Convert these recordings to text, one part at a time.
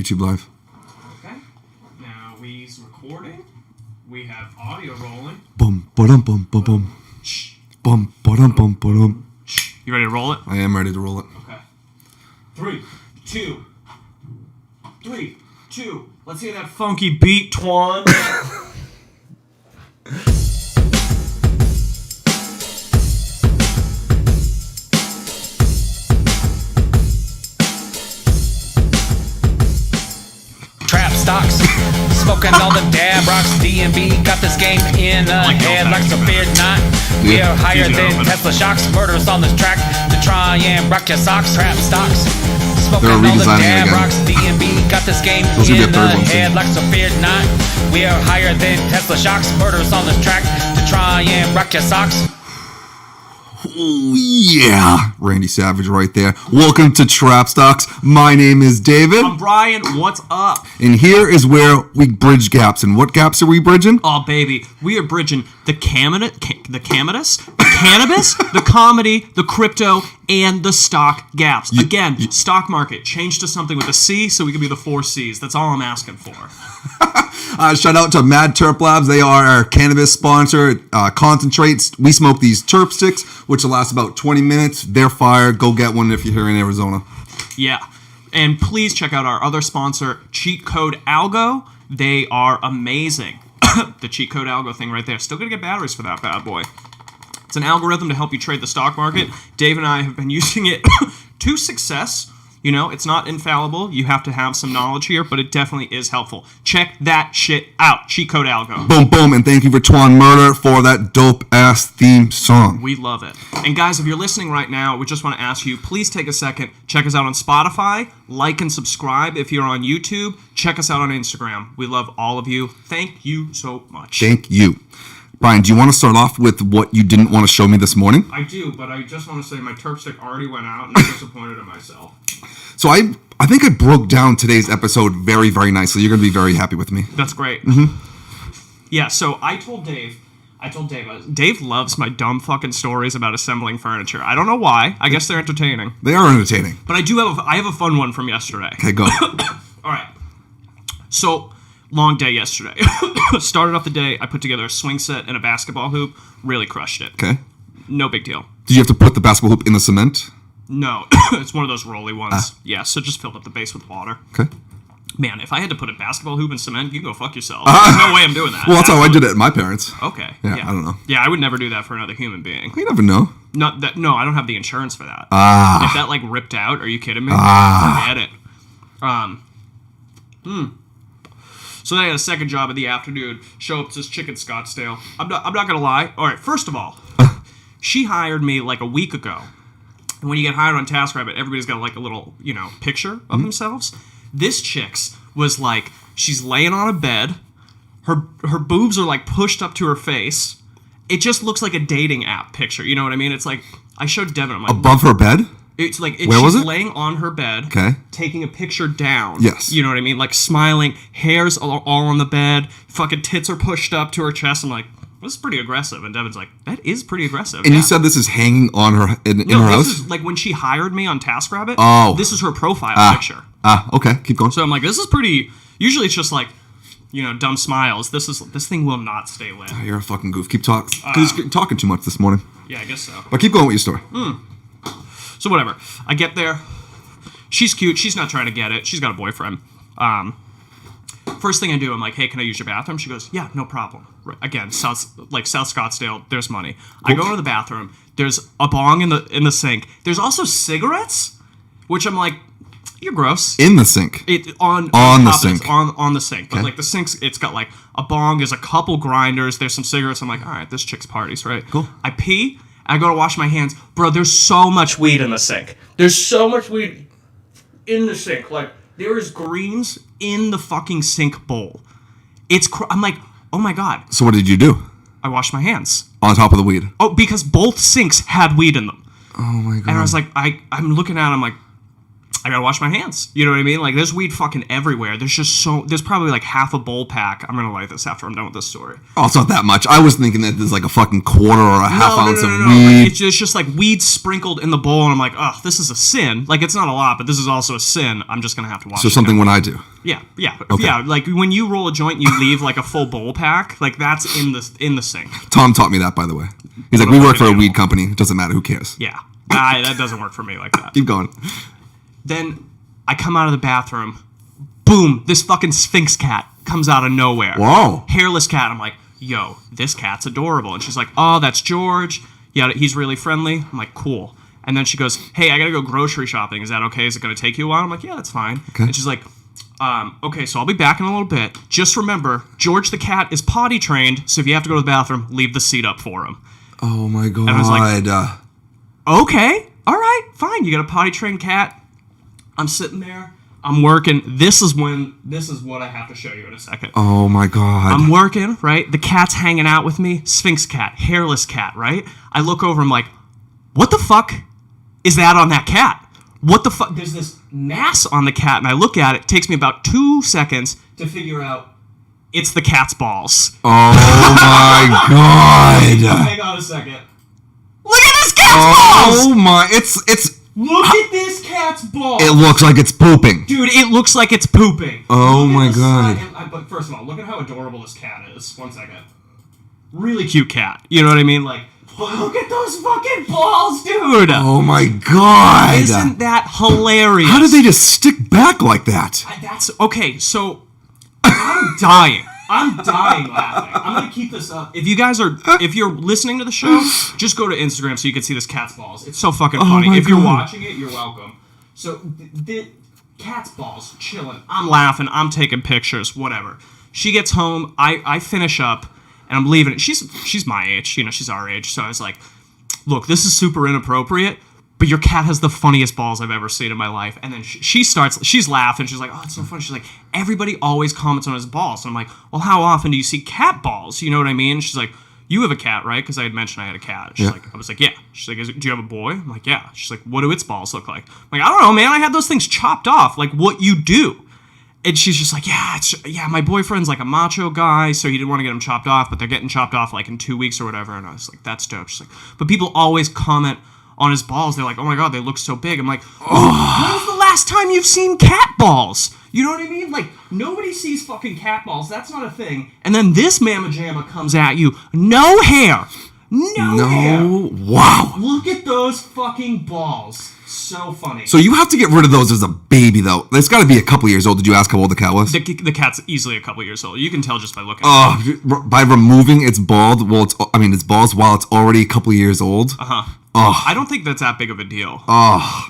YouTube Live. Okay. Now we's recording. We have audio rolling. Boom, ba-dum, boom, boom, boom. Shh. Boom, ba-dum, boom, ba-dum. You ready to roll it? I am ready to roll it. Okay. 3, 2. 3, 2. Let's hear that funky beat, Twan. Trap stocks, smoking all the dab rocks. DMB got this game in the head like so fear not. We are higher than Tesla shocks. Murderers on this track to try and rock your socks. Trap stocks, smoking all the dab rocks. DMB got this game in the head like so fear not. We are higher than Tesla shocks. Murderers on this track to try and rock your socks. Oh, yeah. Randy Savage right there. Welcome to Trap Stocks. My name is David. I'm Brian. What's up? And here is where we bridge gaps. And what gaps are we bridging? Oh, baby. We are bridging the cannabis, the comedy, the crypto, and the stock gaps. Again, stock market. Change to something with a C so we can be the 4 Cs. That's all I'm asking for. Shout out to Mad Terp Labs. They are our cannabis sponsor. Concentrates. We smoke these terp sticks, which will last about 20 minutes. They're fire. Go get one if you're here in Arizona. Yeah. And please check out our other sponsor, Cheat Code Algo. They are amazing. The Cheat Code Algo thing right there. Still going to get batteries for that bad boy. It's an algorithm to help you trade the stock market. Dave and I have been using it to success. You know, it's not infallible. You have to have some knowledge here, but it definitely is helpful. Check that shit out. Cheat Code Algo. Boom, boom. And thank you for Twan Murder for that dope-ass theme song. We love it. And guys, if you're listening right now, we just want to ask you, please take a second. Check us out on Spotify. Like and subscribe if you're on YouTube. Check us out on Instagram. We love all of you. Thank you so much. Thank you. Brian, do you want to start off with what you didn't want to show me this morning? I do, but I just want to say my terp stick already went out and I'm disappointed in myself. So I think I broke down today's episode very, very nicely. You're going to be very happy with me. That's great. Yeah, so I told Dave, Dave loves my dumb fucking stories about assembling furniture. I don't know why. I guess they're entertaining. They are entertaining. But I have a fun one from yesterday. Okay, go. All right. So, long day yesterday. Started off the day, I put together a swing set and a basketball hoop. Really crushed it. Okay. No big deal. Did you have to put the basketball hoop in the cement? No. It's one of those rolly ones. Yeah, so just filled up the base with water. Okay. Man, if I had to put a basketball hoop in cement, you can go fuck yourself. There's no way I'm doing that. Well, that's how I did it at my parents. Okay. Yeah, I don't know. Yeah, I would never do that for another human being. You never know. No, I don't have the insurance for that. If that, like, ripped out, are you kidding me? Forget it. So then I had a second job in the afternoon. Show up to this chick in Scottsdale. I'm not gonna lie. All right, first of all, she hired me like a week ago. And when you get hired on TaskRabbit, everybody's got like a little, picture of themselves. This chick's was like, she's laying on a bed. Her boobs are like pushed up to her face. It just looks like a dating app picture. You know what I mean? It's like, I showed Devin. I'm like, above her bed? It's like Where was she's it? laying on her bed, okay, taking a picture down. Yes. You know what I mean? Like smiling, hair's all on the bed, fucking tits are pushed up to her chest. I'm like, this is pretty aggressive. And Devin's like, that is pretty aggressive. And you said this is hanging on her in her house? This is like when she hired me on TaskRabbit. Oh. This is her profile picture. Okay, keep going. So I'm like, this is pretty. Usually it's just like, dumb smiles. This thing will not stay lit. Oh, you're a fucking goof. Keep talking. Because you're talking too much this morning. Yeah, I guess so. But keep going with your story. So whatever. I get there. She's cute. She's not trying to get it. She's got a boyfriend. First thing I do, I'm like, hey, can I use your bathroom? She goes, yeah, no problem. Right. Again, South Scottsdale, there's money. I go into the bathroom. There's a bong in the sink. There's also cigarettes, which I'm like, you're gross. In the sink. On the sink. On the sink. But like the sink's, it's got like a bong, there's a couple grinders, there's some cigarettes. I'm like, all right, this chick's parties, right? Cool. I pee. I go to wash my hands. Bro, there's so much weed in the sink. There's so much weed in the sink. Like, there is greens in the fucking sink bowl. I'm like, oh my God. So what did you do? I washed my hands. On top of the weed? Oh, because both sinks had weed in them. Oh my God. And I was like, I'm looking at it, I'm like, I gotta wash my hands. You know what I mean? Like, there's weed fucking everywhere. There's probably like half a bowl pack. I'm gonna light this after I'm done with this story. Oh, it's not that much. I was thinking that there's like a fucking quarter or a half ounce of weed. Like, it's just like weed sprinkled in the bowl, and I'm like, oh, this is a sin. Like, it's not a lot, but this is also a sin. I'm just gonna have to wash it. So something when I do. Yeah. Okay. Yeah, like when you roll a joint, you leave like a full bowl pack. Like that's in the sink. Tom taught me that, by the way. He's like, we work for a weed company. It doesn't matter. Who cares? Yeah. That doesn't work for me like that. Keep going. Then I come out of the bathroom. Boom, this fucking Sphinx cat comes out of nowhere. Whoa. Hairless cat. I'm like, yo, this cat's adorable. And she's like, oh, that's George. Yeah, he's really friendly. I'm like, cool. And then she goes, hey, I gotta go grocery shopping. Is that okay? Is it gonna take you a while? I'm like, yeah, that's fine. Okay. And she's like, okay, so I'll be back in a little bit. Just remember, George the cat is potty trained, so if you have to go to the bathroom, leave the seat up for him. Oh, my God. And I was like, okay, all right, fine. You got a potty trained cat. I'm sitting there. I'm working. This is what I have to show you in a second. Oh, my God. I'm working, right? The cat's hanging out with me. Sphinx cat, hairless cat, right? I look over, I'm like, what the fuck is that on that cat? What the fuck? There's this mass on the cat, and I look at it. It takes me about 2 seconds to figure out it's the cat's balls. Oh, my God. Hang on a second. Look at this cat's balls! Oh, my. It's. Look at this cat's balls! It looks like it's pooping. Dude, it looks like it's pooping. Oh, Look at my the God. side- But first of all, look at how adorable this cat is. 1 second. Really cute cat. You know what I mean? Like, but look at those fucking balls, dude! Oh, my God. Isn't that hilarious? How did they just stick back like that? That's okay. So I'm dying. I'm dying laughing. I'm gonna keep this up. If you're listening to the show, just go to Instagram so you can see this cat's balls. It's so fucking funny. my If you're God. watching it, you're welcome. So the cat's balls, chilling. I'm laughing. I'm taking pictures. Whatever. She gets home. I finish up. And I'm leaving it. She's my age, you know, she's our age. So I was like, look, this is super inappropriate, but your cat has the funniest balls I've ever seen in my life. And then she's laughing. She's like, oh, it's so funny. She's like, everybody always comments on his balls. And I'm like, well, how often do you see cat balls? You know what I mean? She's like, you have a cat, right? Because I had mentioned I had a cat. She's like, I was like, yeah. She's like, do you have a boy? I'm like, yeah. She's like, what do its balls look like? I'm like, I don't know, man. I had those things chopped off, like what you do. And she's just like, yeah, my boyfriend's like a macho guy, so he didn't want to get him chopped off, but they're getting chopped off like in 2 weeks or whatever. And I was like, that's dope. She's like, but people always comment on his balls. They're like, oh my God, they look so big. I'm like, when was the last time you've seen cat balls? You know what I mean? Like, nobody sees fucking cat balls. That's not a thing. And then this mamma jamma comes at you. No hair. No hair. Wow. Look at those fucking balls. So funny. So you have to get rid of those as a baby, though. It's got to be a couple years old. Did you ask how old the cat was? The cat's easily a couple years old. You can tell just by looking at it. By removing its balls while it's already a couple years old. I don't think that's that big of a deal.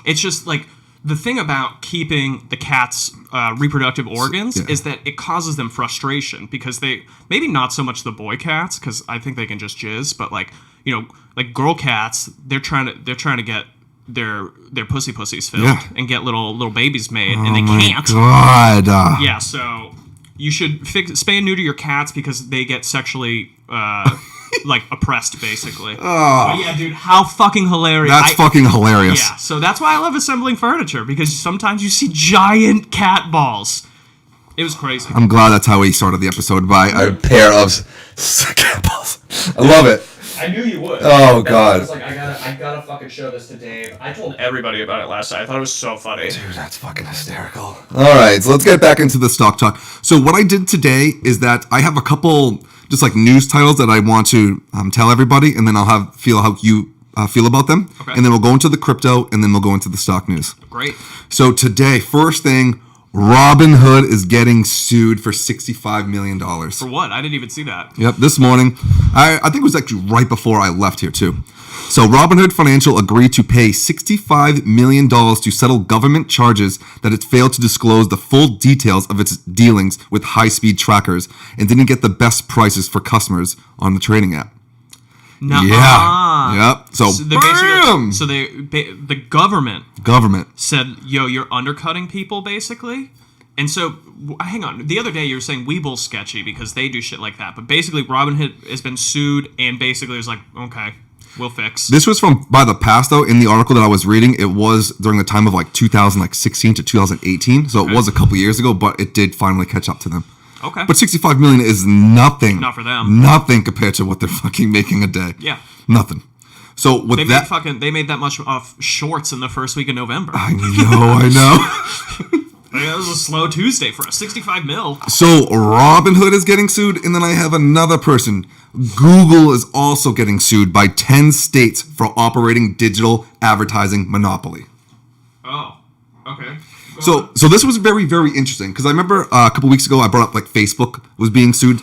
It's just like the thing about keeping the cat's reproductive organs is that it causes them frustration because they maybe not so much the boy cats because I think they can just jizz, but like like girl cats, they're trying to get their pussies filled and get little babies made and they can't. God. Yeah, so you should spay and neuter your cats because they get sexually like oppressed basically. But yeah, dude, how fucking hilarious. That's fucking hilarious. Yeah, so that's why I love assembling furniture because sometimes you see giant cat balls. It was crazy. I'm glad that's how we started the episode by a pair of cat balls. I love it. I knew you would. Oh, God. I was like, I gotta fucking show this to Dave. I told everybody about it last night. I thought it was so funny. Dude, that's fucking hysterical. All right, so let's get back into the stock talk. So what I did today is that I have a couple just like news titles that I want to tell everybody, and then I'll feel how you feel about them. Okay. And then we'll go into the crypto, and then we'll go into the stock news. Great. So today, first thing, Robinhood is getting sued for $65 million. For what? I didn't even see that. Yep, this morning. I think it was actually right before I left here, too. So Robinhood Financial agreed to pay $65 million to settle government charges that it failed to disclose the full details of its dealings with high-speed trackers and didn't get the best prices for customers on the trading app. Nuh-uh. Yeah. Yep. So bam! The government said, yo, you're undercutting people, basically. And so, hang on. The other day you were saying Weeble's sketchy because they do shit like that. But basically, Robinhood has been sued and basically was like, okay, we'll fix. This was from by the past, though. In the article that I was reading, it was during the time of like 2016 to 2018. So it was a couple years ago, but it did finally catch up to them. Okay. But $65 million is nothing. Not for them. Nothing compared to what they're fucking making a day. Yeah. Nothing. So with they made that much off shorts in the first week of November. I know. That was a slow Tuesday for us. 65 mil. So Robinhood is getting sued, and then I have another person. Google is also getting sued by 10 states for operating digital advertising monopoly. Oh, okay. So this was very, very interesting because I remember a couple weeks ago I brought up like Facebook was being sued.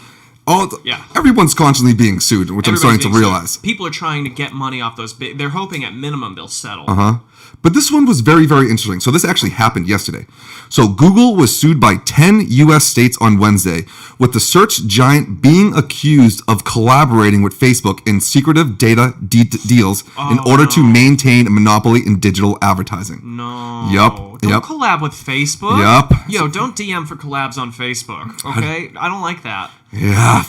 Everyone's constantly being sued, which I'm starting to realize. Sued. People are trying to get money off those big. They're hoping at minimum they'll settle. But this one was very, very interesting. So this actually happened yesterday. So Google was sued by 10 U.S. states on Wednesday, with the search giant being accused of collaborating with Facebook in secretive data deals in order to maintain a monopoly in digital advertising. No. Don't collab with Facebook. Yo, don't DM for collabs on Facebook, okay? I don't like that. Yeah,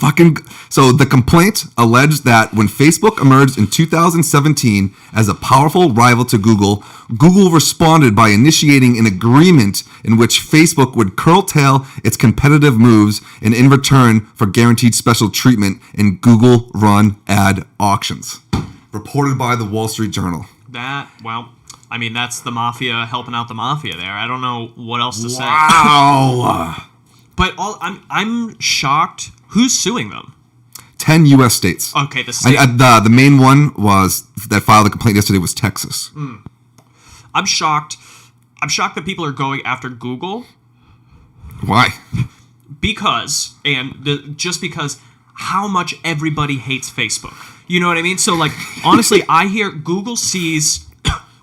So the complaint alleged that when Facebook emerged in 2017 as a powerful rival to Google, Google responded by initiating an agreement in which Facebook would curtail its competitive moves and in return for guaranteed special treatment in Google-run ad auctions. Reported by the Wall Street Journal. That's the mafia helping out the mafia there. I don't know what else to say. Wow. But I'm shocked. Who's suing them? 10 U.S. states. Okay, the state. The main one that filed the complaint yesterday was Texas. I'm shocked. I'm shocked that people are going after Google. Why? Because how much everybody hates Facebook. You know what I mean? So honestly, I hear Google sees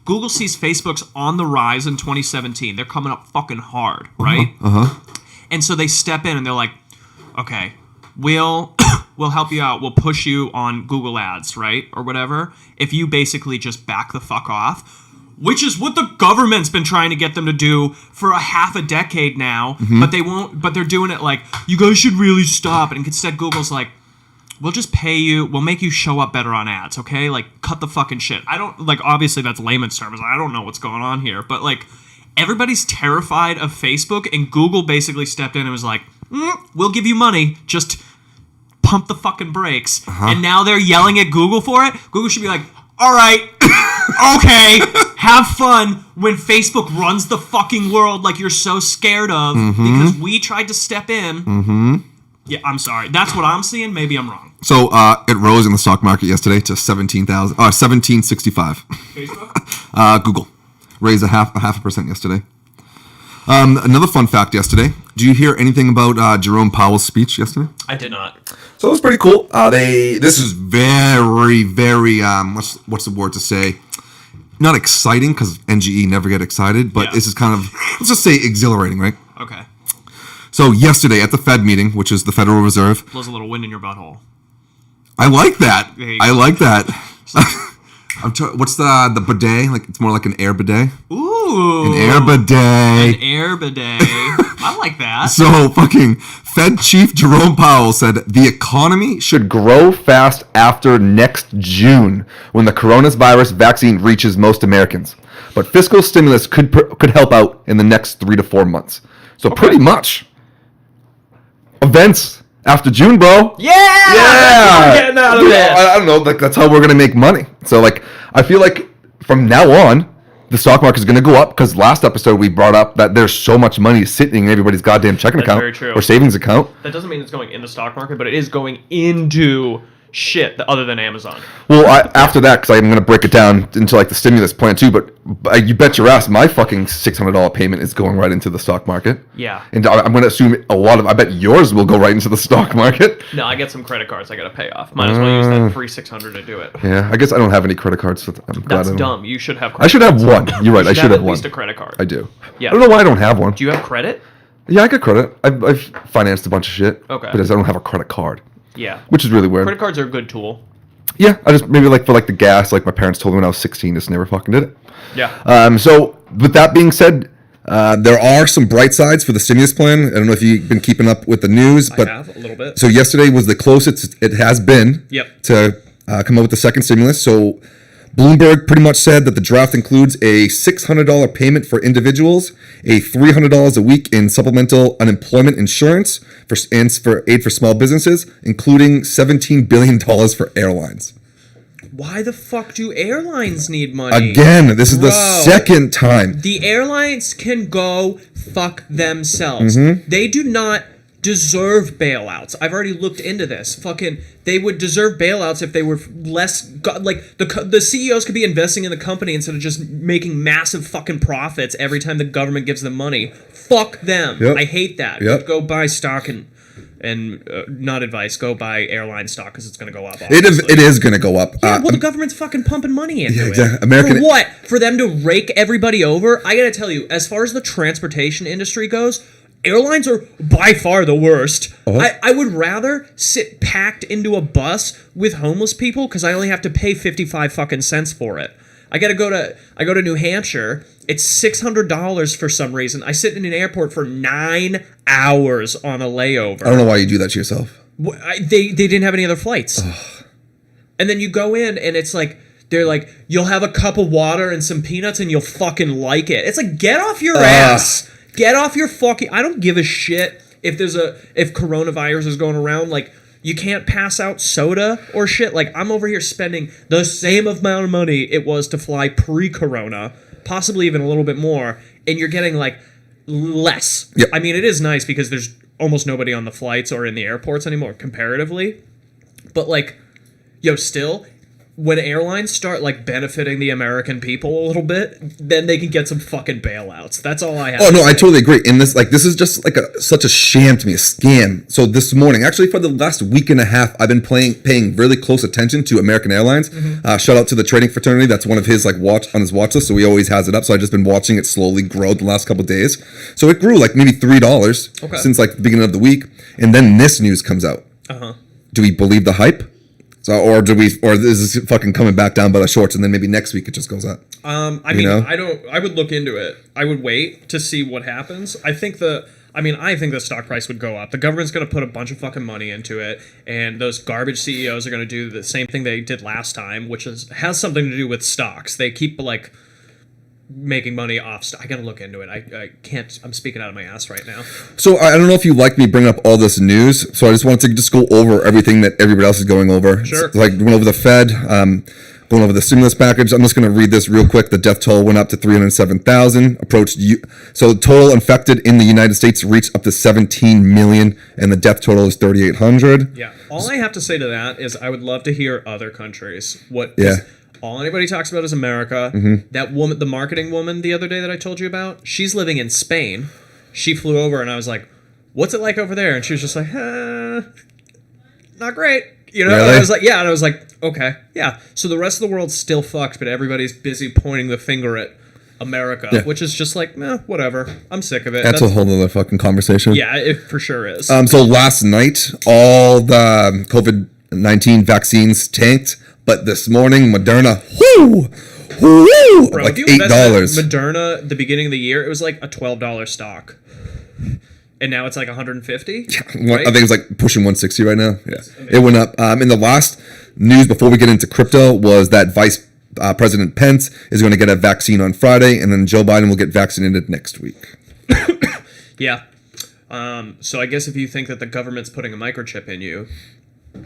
Facebook's on the rise in 2017. They're coming up fucking hard, right? And so they step in and they're like, okay, we'll help you out. We'll push you on Google Ads, right? Or whatever. If you basically just back the fuck off, which is what the government's been trying to get them to do for a half a decade now, but they won't, but they're doing it like, you guys should really stop. And instead Google's like, we'll just pay you, we'll make you show up better on ads, okay? Cut the fucking shit. Obviously that's layman's terms. I don't know what's going on here, but everybody's terrified of Facebook, and Google basically stepped in and was like, we'll give you money, just pump the fucking brakes. And now they're yelling at Google for it. Google should be like, all right, okay, have fun when Facebook runs the fucking world like you're so scared of because we tried to step in. Yeah, I'm sorry. That's what I'm seeing. Maybe I'm wrong. So it rose in the stock market yesterday to 1765. Facebook? Google raised a half a percent yesterday. Another fun fact yesterday. Do you hear anything about Jerome Powell's speech yesterday? I did not. So it was pretty cool. This is very, very what's the word to say? Not exciting because NGE never get excited, but this is kind of, let's just say, exhilarating, right? Okay. So yesterday at the Fed meeting, which is the Federal Reserve, blows a little wind in your butthole. I like that. I like that. What's the bidet? It's more like an air bidet. Ooh. An air bidet. An air bidet. I like that. So fucking Fed Chief Jerome Powell said the economy should grow fast after next June when the coronavirus vaccine reaches most Americans. But fiscal stimulus could help out in the next 3 to 4 months. So pretty much events after June, bro. Yeah! We're getting out of this. I don't know. That's how we're going to make money. So, I feel like from now on, the stock market is going to go up because last episode we brought up that there's so much money sitting in everybody's goddamn checking account or savings account. That doesn't mean it's going in the stock market, but it is going into shit other than Amazon. Well, after that, because I'm going to break it down into the stimulus plan too, but you bet your ass my fucking $600 payment is going right into the stock market. Yeah. And I'm going to assume I bet yours will go right into the stock market. No, I get some credit cards I got to pay off. Might as well use that free $600 to do it. Yeah, I guess I don't have any credit cards. So that's dumb. You should have I should have one. You're right. I should have one. At least a credit card. I do. Yeah. I don't know why I don't have one. Do you have credit? Yeah, I got credit. I've financed a bunch of shit. Okay. But I don't have a credit card. Yeah. Which is really weird. Credit cards are a good tool. Yeah, I just maybe for the gas, my parents told me when I was 16, just never fucking did it. Yeah. So with that being said, there are some bright sides for the stimulus plan. I don't know if you've been keeping up with the news, but I have a little bit. So yesterday was the closest it has been to come up with the second stimulus. So Bloomberg pretty much said that the draft includes a $600 payment for individuals, a $300 a week in supplemental unemployment insurance for aid for small businesses, including $17 billion for airlines. why the fuck do airlines need money? Again, this is the second time. The airlines can go fuck themselves. They do not deserve bailouts. I've already looked into this. They would deserve bailouts if they were less like the CEOs could be investing in the company instead of just making massive fucking profits every time the government gives them money. Fuck them. Yep. I hate that. Yep. Go buy stock and not advice. Go buy airline stock because it's going to go up. It is going to go up. Yeah, well, the government's fucking pumping money into it. Yeah, American. For what? For them to rake everybody over? I gotta tell you, as far as the transportation industry goes, airlines are by far the worst. I would rather sit packed into a bus with homeless people because I only have to pay 55 fucking cents for it. I go to New Hampshire. It's $600 for some reason. I sit in an airport for 9 hours on a layover. I don't know why you do that to yourself. They didn't have any other flights. And then you go in and it's like, they're like, you'll have a cup of water and some peanuts and you'll fucking like it. It's like, get off your ass. Get off your fucking... I don't give a shit if coronavirus is going around. Like, you can't pass out soda or shit. Like, I'm over here spending the same amount of money it was to fly pre-corona, possibly even a little bit more, and you're getting, like, less. Yep. I mean, it is nice because there's almost nobody on the flights or in the airports anymore, comparatively. But, like, still... when airlines start like benefiting the American people a little bit, then they can get some fucking bailouts. That's all I have. Oh no, I totally agree. And this is just like such a sham to me, a scam. So this morning, actually for the last week and a half, I've been paying really close attention to American Airlines. Shout out to the trading fraternity. That's one of his watch list. So he always has it up. So I've just been watching it slowly grow the last couple of days. So it grew like maybe $3 since like the beginning of the week, and then this news comes out. Do we believe the hype? So, or is this fucking coming back down by the shorts, and then maybe next week it just goes up? I would look into it. I would wait to see what happens. I think the stock price would go up. The government's going to put a bunch of fucking money into it, and those garbage CEOs are going to do the same thing they did last time, which has something to do with stocks. They keep making money off stock. I gotta look into it. I can't. I'm speaking out of my ass right now. So I don't know if you like me bring up all this news. So I just wanted to just go over everything that everybody else is going over. Sure. So, going over the Fed, going over the stimulus package. I'm just going to read this real quick. The death toll went up to 307,000. So the total infected in the United States reached up to 17 million, and the death total is 3,800. Yeah. All I have to say to that is I would love to hear other countries. All anybody talks about is America. That woman, the marketing woman the other day that I told you about, she's living in Spain. She flew over and I was like, what's it like over there? And she was just like, not great. Really? And I was like, yeah. And I was like, okay, yeah. So the rest of the world's still fucked, but everybody's busy pointing the finger at America, which is just like, whatever. I'm sick of it. That's a whole other fucking conversation. Yeah, it for sure is. So last night, all the COVID-19 vaccines tanked. But this morning, Moderna, Bro, like $8. Moderna, the beginning of the year, it was like a $12 stock. And now it's like $150? Yeah, right? I think it's like pushing 160 right now. Yeah, it went up. And the last news before we get into crypto was that Vice President Pence is going to get a vaccine on Friday, and then Joe Biden will get vaccinated next week. Yeah. So I guess if you think that the government's putting a microchip in you,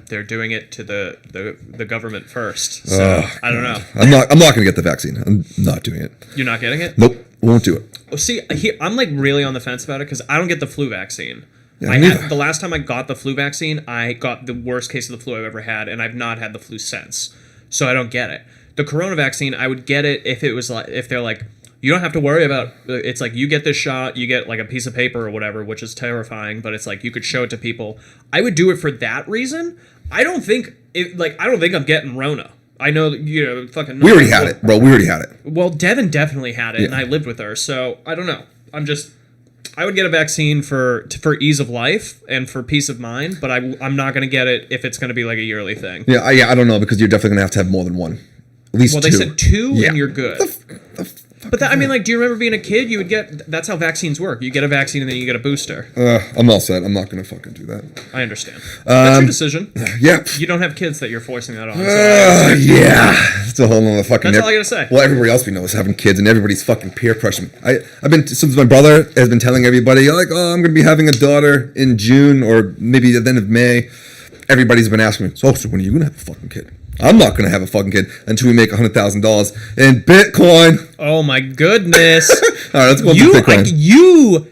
they're doing it to the government first. So I don't know. I'm not going to get the vaccine. I'm not doing it. You're not getting it? Nope, won't do it. Oh, see, I'm like really on the fence about it because I don't get the flu vaccine. Yeah, the last time I got the flu vaccine, I got the worst case of the flu I've ever had, and I've not had the flu since. So I don't get it. The corona vaccine, I would get it if it was like, if they're like, you don't have to worry about, it's like you get this shot, you get like a piece of paper or whatever, which is terrifying, but it's like you could show it to people. I would do it for that reason. I don't think I'm getting Rona. I know, fucking... We already had it, bro. We already had it. Well, Devin definitely had it, and I lived with her, so I don't know. I would get a vaccine for ease of life and for peace of mind, but I'm not going to get it if it's going to be like a yearly thing. Yeah, I don't know, because you're definitely going to have more than one. At least two. Well, they said two, and you're good. But I mean, like, do you remember being a kid? You would get... That's how vaccines work. You get a vaccine and then you get a booster. I'm all set. I'm not going to fucking do that. I understand. That's your decision. Yeah. You don't have kids that you're forcing that on. So yeah. It's a whole nother fucking... That's all I got to say. Well, everybody else we know is having kids, and everybody's fucking peer pressure. I've been... Since my brother has been telling everybody, like, oh, I'm going to be having a daughter in June or maybe at the end of May. Everybody's been asking me, so when are you going to have a fucking kid? I'm not going to have a fucking kid until we make $100,000 in Bitcoin. Oh my goodness. All right, let's go into Bitcoin.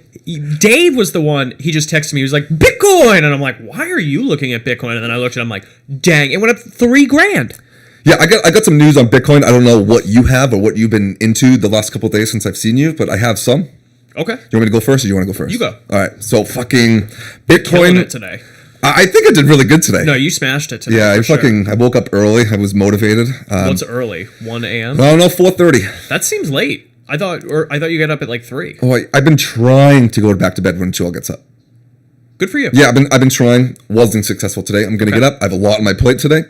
Dave was the one, he just texted me, he was like, Bitcoin! And I'm like, why are you looking at Bitcoin? And then I looked at it, I'm like, dang, it went up $3,000. Yeah, I got some news on Bitcoin. I don't know what you have or what you've been into the last couple of days since I've seen you, but I have some. Okay. You want me to go first or you want to go first? You go. All right, so fucking Bitcoin. Killing it today. I think I did really good today. No, you smashed it today. Yeah, I woke up early. I was motivated. What's early? 1 a.m.? I don't know, 4:30. That seems late. I thought you got up at like 3. Oh, I've been trying to go back to bed when Joel gets up. Good for you. Yeah, I've been trying. Wasn't successful today. I'm gonna get up. I have a lot on my plate today.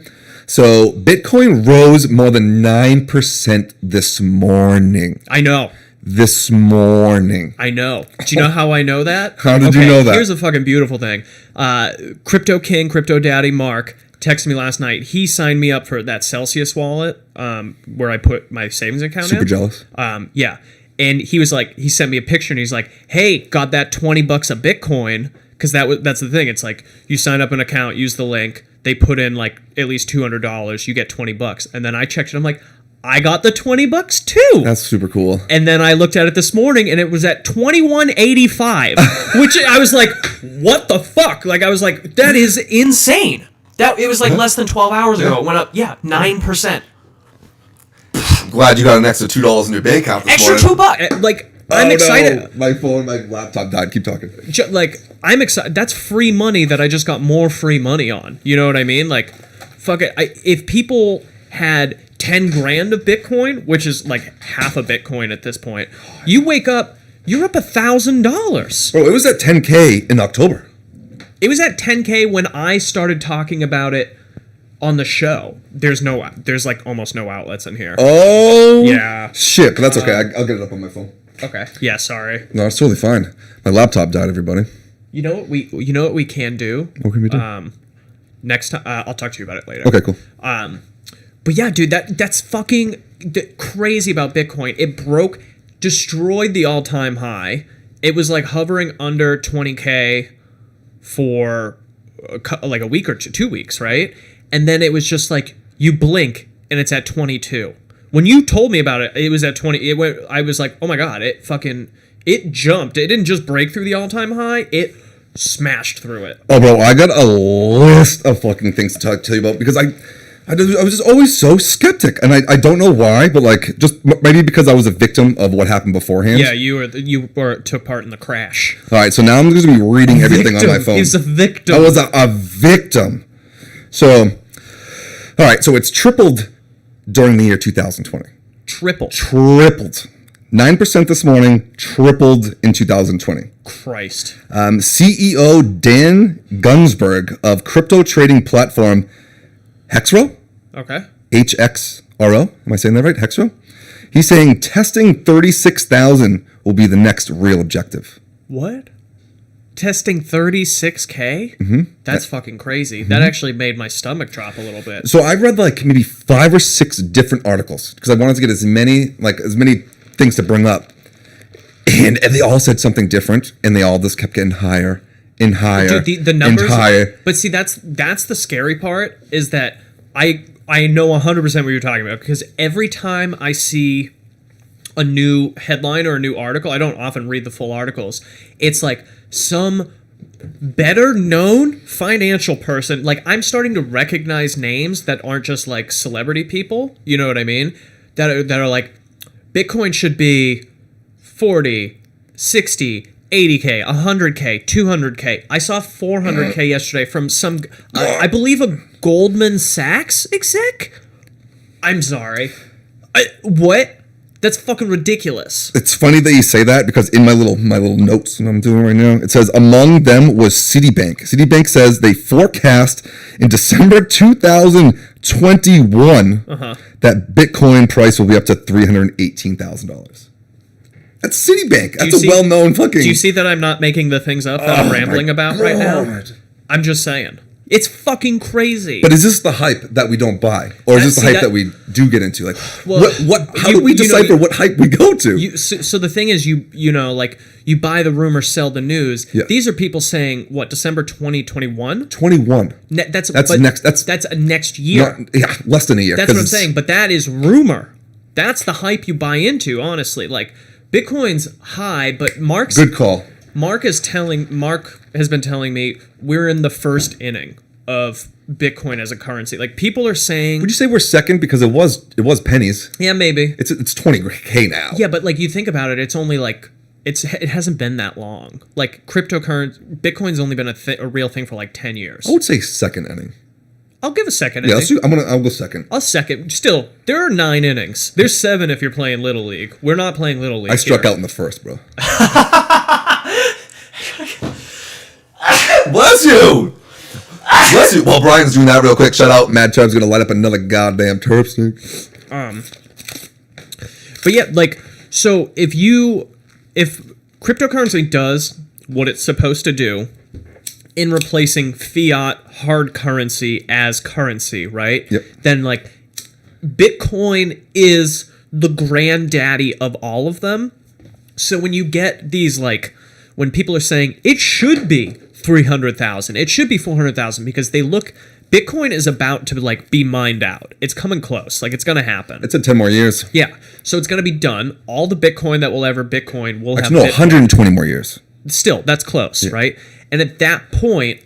So Bitcoin rose more than 9% this morning. I know. This morning. I know. Do you know how I know that? How did you know that? Here's a fucking beautiful thing. Crypto King, Crypto Daddy Mark texted me last night. He signed me up for that Celsius wallet where I put my savings account Super in. jealous. Yeah. And he was like, he sent me a picture and he's like, hey, got that $20 a Bitcoin. Because that's the thing. It's like you sign up an account, use the link, they put in like at least $200, you get $20. And then I checked it, I'm like, I got the $20 too. That's super cool. And then I looked at it this morning and it was at $21.85, which I was like, what the fuck? Like I was like, that is insane. That it was like less than 12 hours ago. It went up, 9%. I'm glad you got an extra $2 in your bank account this Extra morning. $2. Like I'm excited. No. My phone, my laptop died. Keep talking. Like I'm excited. That's free money that I just got more free money on. You know what I mean? Like, fuck it. If people had 10 grand of Bitcoin, which is like half a Bitcoin at this point, you wake up, you're up $1,000. Bro, it was at 10K in October. It was at 10K when I started talking about it on the show. There's like almost no outlets in here. Oh yeah, shit. But that's okay. I'll get it up on my phone. Okay. Yeah. Sorry. No, it's totally fine. My laptop died. Everybody. You know what we can do? What can we do? Next time, I'll talk to you about it later. Okay. Cool. But yeah, dude, that's fucking crazy about Bitcoin. It destroyed the all-time high. It was like hovering under 20K for like a week or 2 weeks, right? And then it was just like you blink and it's at 22. When you told me about it, it was at 20. I was like, oh my god, it jumped. It didn't just break through the all-time high. It smashed through it. Oh, bro, I got a list of fucking things to tell you about because I was just always so skeptic, and I don't know why, but like just maybe because I was a victim of what happened beforehand. Yeah, you took part in the crash. All right, so now I'm just gonna be reading everything on my phone. He's a victim. I was a victim. So, all right, so it's tripled during the year 2020. Tripled. 9% this morning, tripled in 2020. Christ. CEO Dan Gunsberg of crypto trading platform Hexro. Okay. HXRO. Am I saying that right? Hexro? He's saying testing 36,000 will be the next real objective. What? Testing 36K? Mm-hmm. That's fucking crazy. Mm-hmm. That actually made my stomach drop a little bit. So I read like maybe 5 or 6 different articles because I wanted to get as many things to bring up. And they all said something different, and they all just kept getting higher and higher. Dude, the numbers, and higher. But see, that's the scary part is that I know 100% what you're talking about because every time I see a new headline or a new article, I don't often read the full articles. It's like some better known financial person. Like I'm starting to recognize names that aren't just like celebrity people. You know what I mean? That are like Bitcoin should be 40, 60, 80K, 100K, 200K. I saw 400K yesterday from some, I believe a Goldman Sachs exec? I'm sorry. What? That's fucking ridiculous. It's funny that you say that because in my little notes that I'm doing right now, it says among them was Citibank. Citibank says they forecast in December 2021 that Bitcoin price will be up to $318,000. That's Citibank. That's a well-known fucking... Do you see that I'm not making the things up that I'm rambling about right now? I'm just saying. It's fucking crazy. But is this the hype that we don't buy, or is this the hype that we do get into? Like, well, how do we decipher what hype we go to? So the thing is, you know, like you buy the rumor, sell the news. Yeah. These are people saying what, December 2021? 21. That's next. That's next year. Less than a year. That's what I'm saying. But that is rumor. That's the hype you buy into. Honestly, like Bitcoin's high, but Good call. Mark has been telling me we're in the first inning of Bitcoin as a currency. Like people are saying, would you say we're second because it was pennies? Yeah, maybe. It's 20K now. Yeah, but like you think about it, it's only like it hasn't been that long. Like cryptocurrency, Bitcoin's only been a real thing for like 10 years. I would say second inning. I'll give a second inning. Yeah, I'll go second. I'll second. Still, there are 9 innings. There's 7 if you're playing Little League. We're not playing Little League. I struck out in the first, bro. Bless you! Bless you! While Brian's doing that real quick, shout out, Mad Chubb's gonna light up another goddamn turf stick. But yeah, like, so if cryptocurrency does what it's supposed to do in replacing fiat hard currency as currency, right? Yep. Then like Bitcoin is the granddaddy of all of them. So when you get these, like, when people are saying it should be 300,000, it should be 400,000, because Bitcoin is about to like be mined out. It's coming close. Like it's going to happen. It's in 10 more years. Yeah. So it's going to be done. All the Bitcoin that will ever Bitcoin will have. No, Bitcoin. 120 more years. Still, that's close, right? And at that point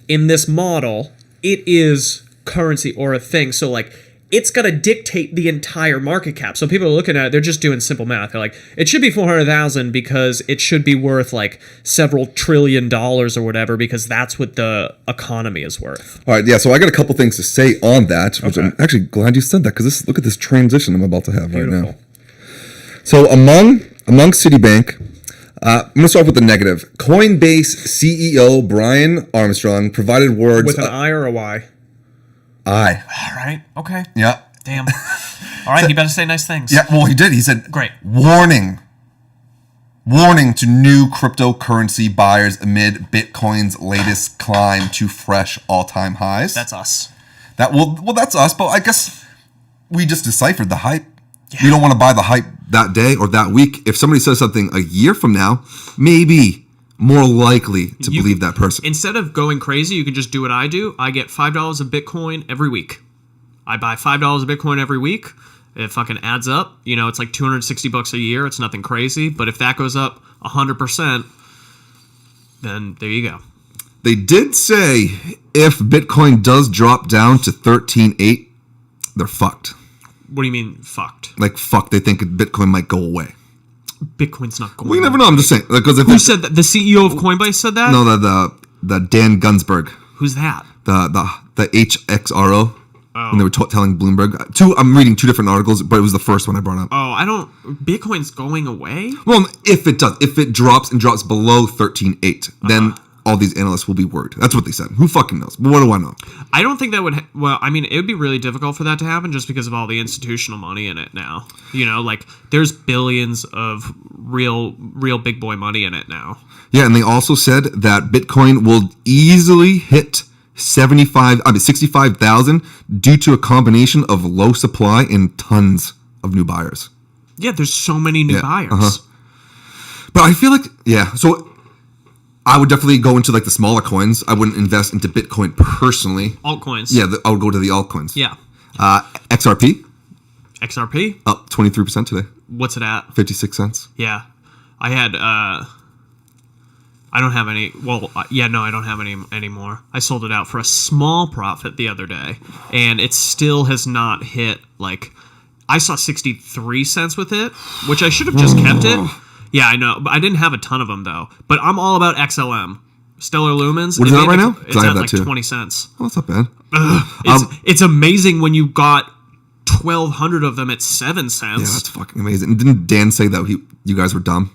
in this model, it is currency or a thing. So like it's got to dictate the entire market cap. So people are looking at it, they're just doing simple math. They're like, it should be 400,000 because it should be worth like several $1 trillion or whatever, because that's what the economy is worth. All right, yeah, so I got a couple things to say on that, which I'm actually glad you said that, because look at this transition I'm about to have right now. So among Citibank, I'm going to start with the negative. Coinbase CEO Brian Armstrong provided words... With an I or a Y? I. All right. Okay. Yeah. Damn. All right. He better say nice things. Yeah. Well, he did. He said, "Great. Warning to new cryptocurrency buyers amid Bitcoin's latest climb to fresh all-time highs." That's us. Well, that's us. But I guess we just deciphered the hype. Yeah. We don't want to buy the hype that day or that week. If somebody says something a year from now, maybe more likely to believe that person. Instead of going crazy, you can just do what I do. I get $5 of Bitcoin every week. I buy $5 of Bitcoin every week. It fucking adds up. You know, it's like $260 a year. It's nothing crazy. But if that goes up 100%, then there you go. They did say if Bitcoin does drop down to 13.8, they're fucked. What do you mean fucked? Like, fuck, they think Bitcoin might go away. Bitcoin's not going. Well, you never know. I'm just saying. Because who said that? The CEO of Coinbase said that? No, the Dan Gunsberg. Who's that? The HXRO. When they were telling Bloomberg. I'm reading 2 different articles, but it was the first one I brought up. Oh, Bitcoin's going away? Well, if it does, if it drops below 13.8, then all these analysts will be worried. That's what they said. Who fucking knows? But what do I know? I don't think that would... Well, I mean, it would be really difficult for that to happen just because of all the institutional money in it now. You know, like, there's billions of real big boy money in it now. Yeah, and they also said that Bitcoin will easily hit 65,000 due to a combination of low supply and tons of new buyers. Yeah, there's so many new buyers. But I feel like... Yeah, so... I would definitely go into like the smaller coins. I wouldn't invest into Bitcoin personally. Altcoins. Yeah, I would go to the altcoins. Yeah. XRP. XRP? Up 23% today. What's it at? 56 cents. Yeah. I had, I don't have any, well, yeah, no, I don't have any anymore. I sold it out for a small profit the other day, and it still has not hit, like, I saw 63 cents with it, which I should have just kept it. Yeah, I know. But I didn't have a ton of them, though. But I'm all about XLM. Stellar Lumens. What is that right now? It's at like 20 cents. Oh, that's not bad. It's amazing when you got 1,200 of them at 7 cents. Yeah, that's fucking amazing. Didn't Dan say that you guys were dumb?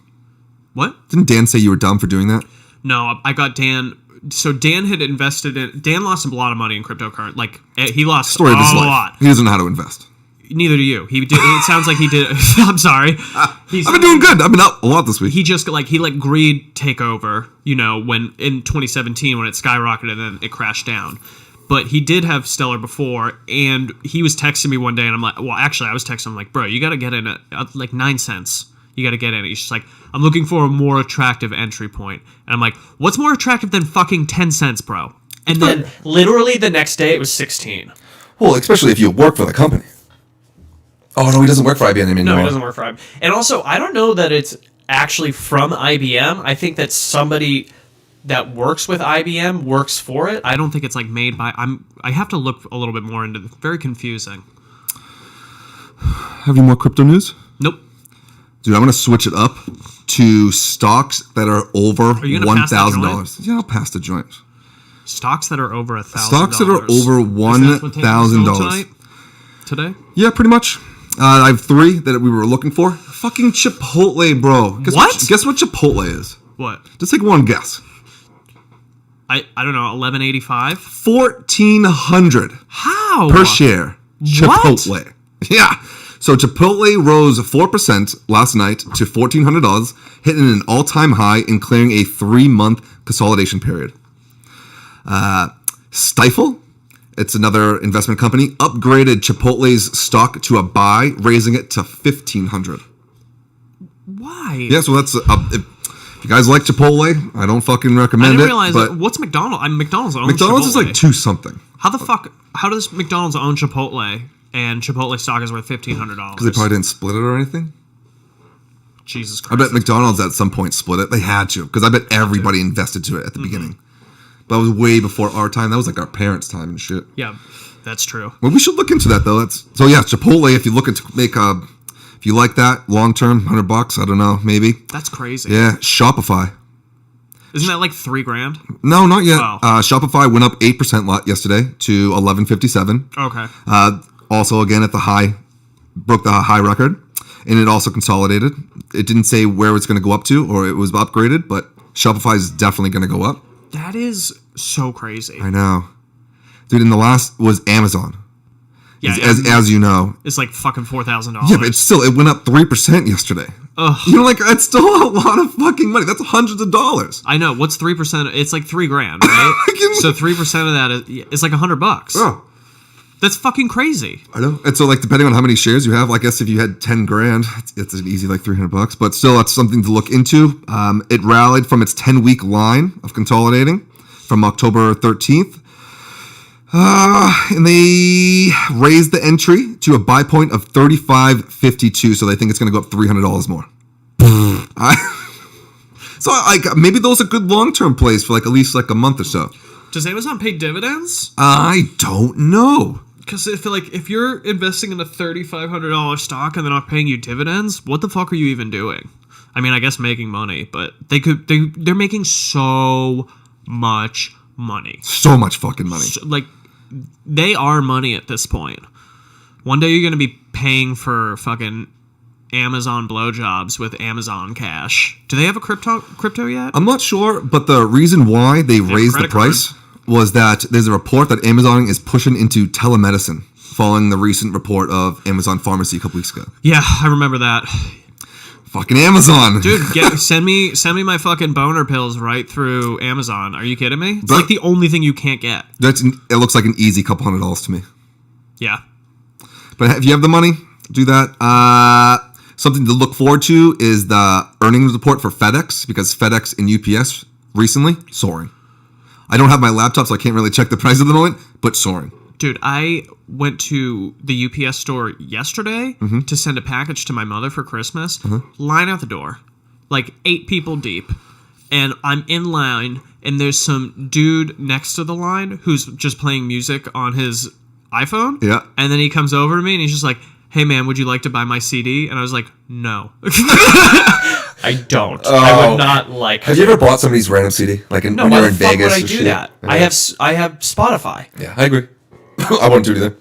What? Didn't Dan say you were dumb for doing that? No, I got Dan. So Dan had invested in... Dan lost a lot of money in cryptocurrency. Like, he lost a lot. He doesn't know how to invest. Neither do you. It sounds like he did. I'm sorry. I've been doing good. I've been out a lot this week. He just let greed take over, when in 2017 when it skyrocketed and then it crashed down. But he did have stellar before, and he was texting me one day, and I'm like, well, actually, I was texting him like, bro, you got to get in at like 9 cents. You got to get in it. He's just like, I'm looking for a more attractive entry point. And I'm like, what's more attractive than fucking 10 cents, bro? And then literally the next day it was 16. Well, especially if you work for the company. Oh, no, he doesn't work for IBM anymore. No, he doesn't work for IBM. And also, I don't know that it's actually from IBM. I think that somebody that works with IBM works for it. I don't think it's like made by... I have to look a little bit more into it. Very confusing. Have you more crypto news? Nope. Dude, I'm going to switch it up to stocks that are over $1,000. Yeah, I'll pass the joint. Stocks that are over $1,000. Stocks that are over $1,000. Today? Yeah, pretty much. I have 3 that we were looking for. Fucking Chipotle, bro. Guess what Chipotle is? What? Just take one guess. I don't know, 1185? $1,400. How? Per share. Chipotle. Yeah. So Chipotle rose 4% last night to $1,400, hitting an all-time high and clearing a 3-month consolidation period. Stifel, it's another investment company, upgraded Chipotle's stock to a buy, raising it to $1,500. Why? Yeah, so that's if you guys like Chipotle, I don't fucking recommend it. I didn't realize that. What's McDonald's? McDonald's owns McDonald's Chipotle. is like 2 something. How does McDonald's own Chipotle and Chipotle stock is worth $1,500? Because they probably didn't split it or anything. Jesus Christ. I bet McDonald's at some point split it. They had to, because I bet everybody invested to it at the beginning. But it was way before our time. That was like our parents' time and shit. Yeah, that's true. Well, we should look into that though. So yeah, Chipotle. If you're looking to make if you like that long term, $100, I don't know, maybe. That's crazy. Yeah, Shopify. Isn't that like $3,000? No, not yet. Oh. Shopify went up 8% yesterday to $11.57. Okay. Also, again at the high, broke the high record, and it also consolidated. It didn't say where it's going to go up to, or it was upgraded, but Shopify is definitely going to go up. That is so crazy. I know, dude. And the last was Amazon. Yeah, as you know, it's like fucking $4,000. Yeah, but it went up 3% yesterday. Ugh. That's still a lot of fucking money. That's hundreds of dollars. I know. What's 3%? It's like $3,000, right? So 3% of that is like $100. Oh, that's fucking crazy. I know. And so, depending on how many shares you have, I guess if you had 10 grand, it's an easy $300. But still, that's something to look into. It rallied from its 10-week line of consolidating from October 13th. And they raised the entry to a buy point of $35.52, so they think it's going to go up $300 more. So maybe those are good long-term plays for at least a month or so. Does Amazon pay dividends? I don't know. Because if you're investing in a $3,500 stock and they're not paying you dividends, what the fuck are you even doing? I mean, I guess making money, but they're making so much money. So much fucking money. They are money at this point. One day you're going to be paying for fucking Amazon blowjobs with Amazon cash. Do they have a crypto yet? I'm not sure, but the reason why they raised the price was that there's a report that Amazon is pushing into telemedicine following the recent report of Amazon Pharmacy a couple weeks ago. Yeah, I remember that. Fucking Amazon. Dude, send me my fucking boner pills right through Amazon. Are you kidding me? It's like the only thing you can't get. It looks like an easy couple $100 to me. Yeah. But if you have the money, do that. Something to look forward to is the earnings report for FedEx, because FedEx and UPS recently soaring. I don't have my laptop, so I can't really check the price at the moment, but soaring. Dude, I went to the UPS store yesterday to send a package to my mother for Christmas. Line out the door. 8 people deep. And I'm in line, and there's some dude next to the line who's just playing music on his iPhone. Yeah. And then he comes over to me, and he's just like, hey, man, would you like to buy my CD? And I was like, no. I don't. Oh. I would not like. Have you ever bought somebody's random CD? When you're in Vegas? Why would I do that? Yeah. I have Spotify. Yeah, I agree. I wouldn't do it either.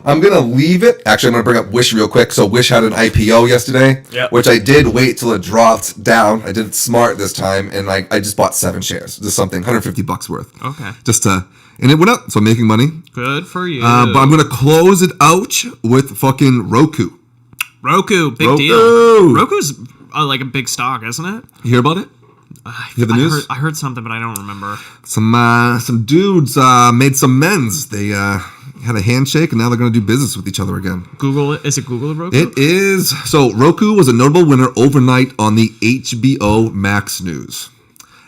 I'm going to leave it. Actually, I'm going to bring up Wish real quick. So Wish had an IPO yesterday, which I did wait till it dropped down. I did it smart this time, and I just bought 7 shares. Just something, $150 worth. Okay. And it went up, so I'm making money. Good for you. But I'm going to close it out with fucking Roku. Roku, big deal. Roku's like a big stock, isn't it? You hear about it? You hear the news? I heard something, but I don't remember. Some dudes made some amends. They had a handshake, and now they're going to do business with each other again. Is it Google or Roku? It is. So Roku was a notable winner overnight on the HBO Max news.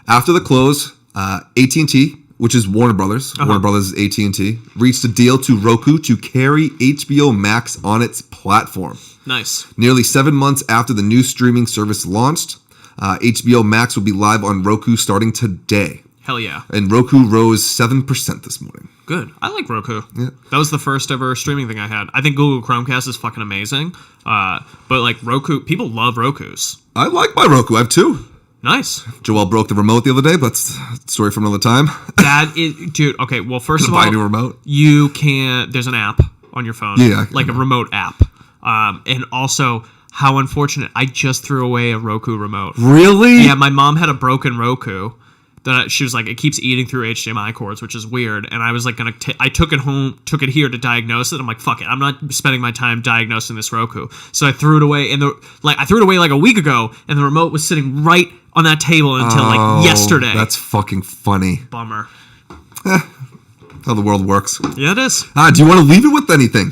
After the close, AT&T, which is Warner Brothers, Warner Brothers is AT&T, reached a deal to Roku to carry HBO Max on its platform. Nice. Nearly 7 months after the new streaming service launched, HBO Max will be live on Roku starting today. Hell yeah. And Roku rose 7% this morning. Good. I like Roku. Yeah. That was the first ever streaming thing I had. I think Google Chromecast is fucking amazing. But like Roku, people love Rokus. I like my Roku. I have 2. Nice. Joelle broke the remote the other day, but that's a story for another time. That is, dude, okay, well, first of all, buy a new remote. You can, there's an app on your phone. Yeah. Like a remote app. And also, how unfortunate, I just threw away a Roku remote. Really? Yeah, my mom had a broken Roku that she was like, it keeps eating through HDMI cords, which is weird. And I was like, I took it here to diagnose it. I'm like, fuck it, I'm not spending my time diagnosing this Roku. So I threw it away, I threw it away like a week ago, and the remote was sitting right on that table until like yesterday. That's fucking funny. Bummer. How the world works. Yeah, it is. Do you want to leave it with anything?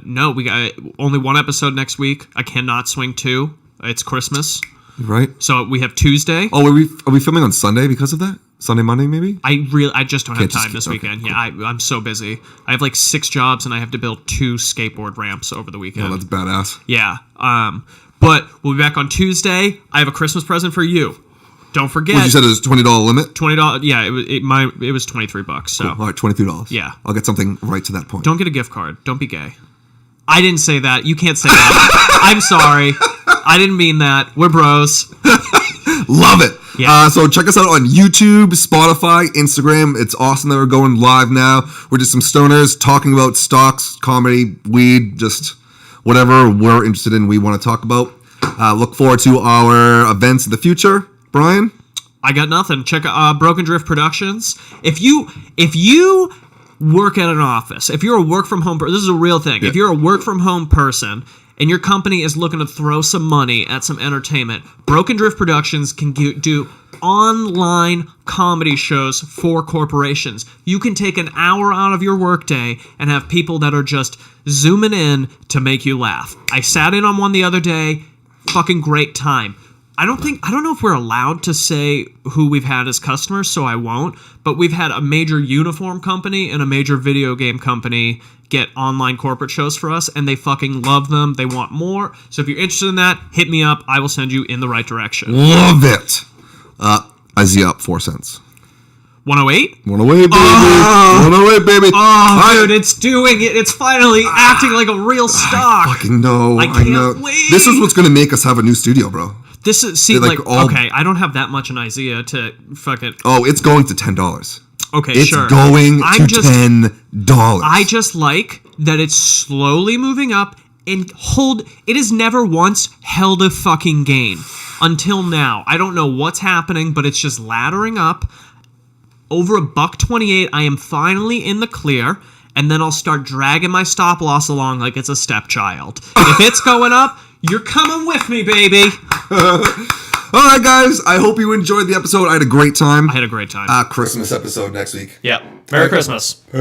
No, we got only 1 episode next week. I cannot swing 2. It's Christmas. Right. So we have Tuesday. Oh, are we filming on Sunday because of that? Sunday, Monday, maybe? I just don't have time this okay, weekend. cool. Yeah, I'm so busy. I have like 6 jobs and I have to build 2 skateboard ramps over the weekend. Oh, that's badass. Yeah. But we'll be back on Tuesday. I have a Christmas present for you. Don't forget. What you said it was $20 limit? $20. Yeah, it was $23. So Cool. All right, $23. Yeah. I'll get something right to that point. Don't get a gift card. Don't be gay. I didn't say that. You can't say that. I'm sorry. I didn't mean that. We're bros. Love it. Yeah. So check us out on YouTube, Spotify, Instagram. It's awesome that we're going live now. We're just some stoners talking about stocks, comedy, weed, just whatever we're interested in, we want to talk about. Look forward to our events in the future. Brian? I got nothing. Check out Broken Drift Productions. If you work at an office, if you're a work from home person, this is a real thing. Yeah. If you're a work from home person and your company is looking to throw some money at some entertainment, Broken Drift Productions can do online comedy shows for corporations. You can take an hour out of your workday and have people that are just zooming in to make you laugh. I sat in on one the other day. Fucking great time. I don't know if we're allowed to say who we've had as customers, so I won't. But we've had a major uniform company and a major video game company get online corporate shows for us, and they fucking love them. They want more. So if you're interested in that, hit me up. I will send you in the right direction. Love it. I see up 4 cents. 108? 108, baby. 108, baby. Oh, dude, it's doing it. It's finally acting like a real stock. I fucking know. I can't know. wait. This is what's going to make us have a new studio, bro. This is, okay, I don't have that much in Isaiah to fucking... Oh, it's going to $10. Okay, it's sure. It's going to $10. I just like that it's slowly moving up and it has never once held a fucking gain until now. I don't know what's happening, but it's just laddering up. Over $1.28, I am finally in the clear, and then I'll start dragging my stop loss along like it's a stepchild. If it's going up, you're coming with me, baby. All right, guys. I hope you enjoyed the episode. I had a great time. I had a great time. Christmas episode next week. Yeah. Merry Christmas. Hey.